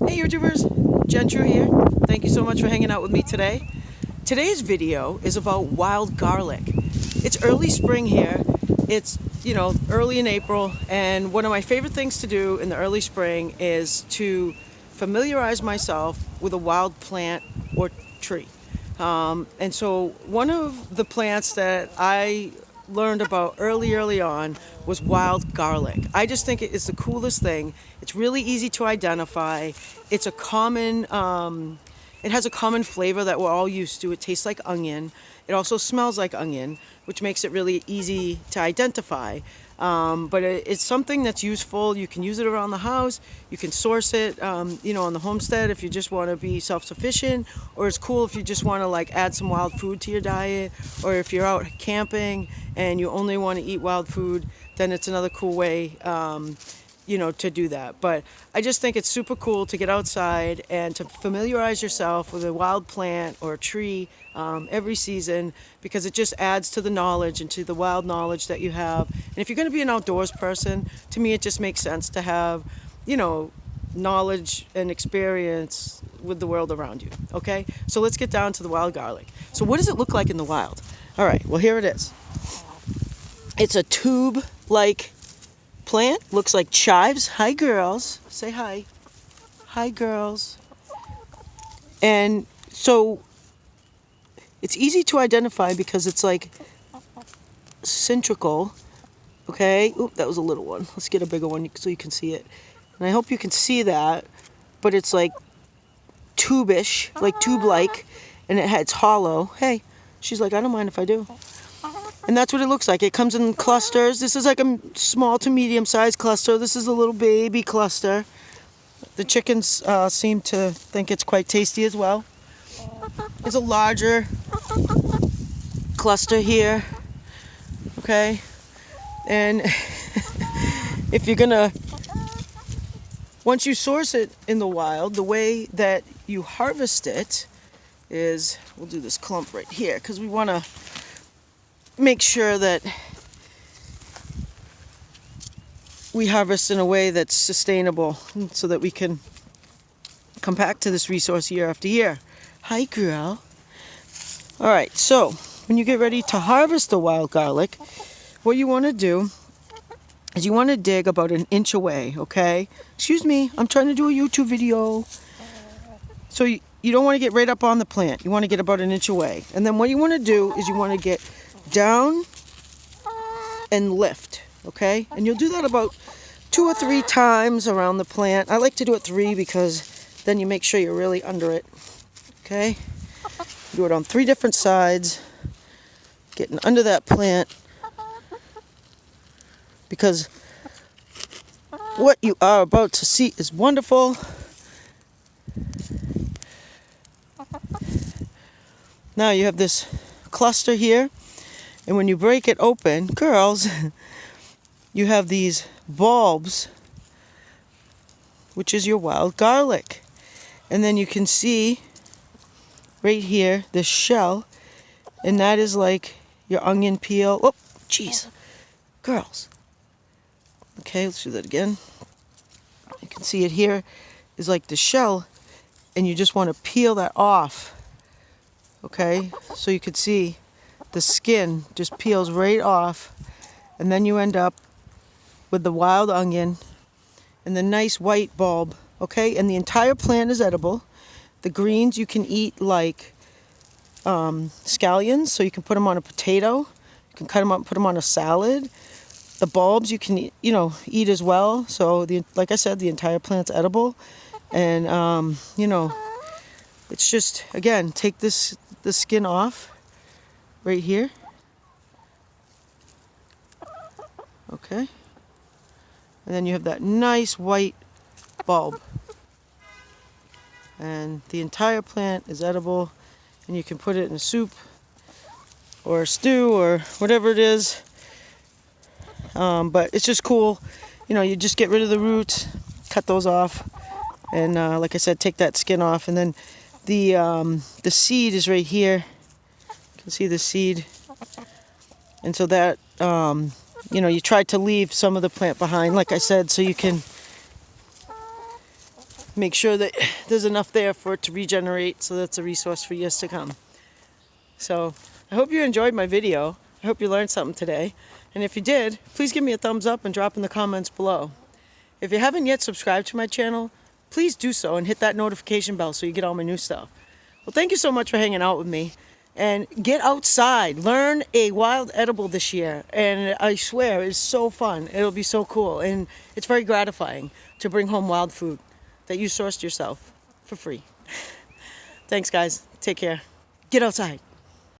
Hey YouTubers, Jen True here. Thank you so much for hanging out with me today. Today's video is about wild garlic. It's early spring here. It's, early in April, and one of my favorite things to do in the early spring is to familiarize myself with a wild plant or tree. And so one of the plants that I learned about early on was wild garlic. I just think it is the coolest thing. It's really easy to identify. It's a common, it has a common flavor that we're all used to. It tastes like onion. It also smells like onion, which makes it really easy to identify. But it's something that's useful. You can use it around the house. You can source it, on the homestead if you just want to be self-sufficient, or it's cool if you just want to add some wild food to your diet, or if you're out camping and you only want to eat wild food, then it's another cool way, to do that. But I just think it's super cool to get outside and to familiarize yourself with a wild plant or a tree every season, because it just adds to the knowledge and to the wild knowledge that you have. And if you're going to be an outdoors person, to me it just makes sense to have, knowledge and experience with the world around you. Okay, so let's get down to the wild garlic. So what does it look like in the wild? All right, well, here it is. It's a tube-like plant, looks like chives. Hi girls, say hi. Hi girls. And so it's easy to identify because it's like cylindrical. Okay, oop, that was a little one. Let's get a bigger one so you can see it. And I hope you can see that, but it's like tube-ish, like tube-like, and it's hollow. Hey, she's like, I don't mind if I do. And that's what it looks like. It comes in clusters. This is like a small to medium-sized cluster. This is a little baby cluster. The chickens seem to think it's quite tasty as well. There's a larger cluster here. Okay? And if you're gonna, once you source it in the wild, the way that you harvest it is, we'll do this clump right here because we want to make sure that we harvest in a way that's sustainable so that we can come back to this resource year after year. Hi, girl. All right, so when you get ready to harvest the wild garlic, what you want to do is you want to dig about 1 inch away, okay? Excuse me, I'm trying to do a YouTube video. So you don't want to get right up on the plant. You want to get about 1 inch away. And then what you want to do is you want to get down and lift, okay? And you'll do that about 2 or 3 times around the plant. I like to do it 3 because then you make sure you're really under it, okay? Do it on 3 different sides, getting under that plant, because what you are about to see is wonderful. Now you have this cluster here. And when you break it open, girls, you have these bulbs, which is your wild garlic. And then you can see right here, this shell, and that is like your onion peel. Oh, jeez, girls. Okay, let's do that again. You can see it here is like the shell, and you just want to peel that off. Okay, so you could see the skin just peels right off, and then you end up with the wild onion and the nice white bulb. Okay, and the entire plant is edible. The greens you can eat like scallions, so you can put them on a potato. You can cut them up and put them on a salad. The bulbs you can eat as well. So like I said, the entire plant's edible. And it's just, again, take the skin off right here. Okay. And then you have that nice white bulb. And the entire plant is edible, and you can put it in a soup or a stew or whatever it is. But it's just cool. You just get rid of the roots, cut those off, and like I said, take that skin off. And then the seed is right here. You can see the seed. And so that, you try to leave some of the plant behind, like I said, so you can make sure that there's enough there for it to regenerate, so that's a resource for years to come. So I hope you enjoyed my video. I hope you learned something today. And if you did, please give me a thumbs up and drop in the comments below. If you haven't yet subscribed to my channel, please do so and hit that notification bell so you get all my new stuff. Well, thank you so much for hanging out with me. And get outside. Learn a wild edible this year. And I swear, it's so fun. It'll be so cool. And it's very gratifying to bring home wild food that you sourced yourself for free. Thanks, guys. Take care. Get outside.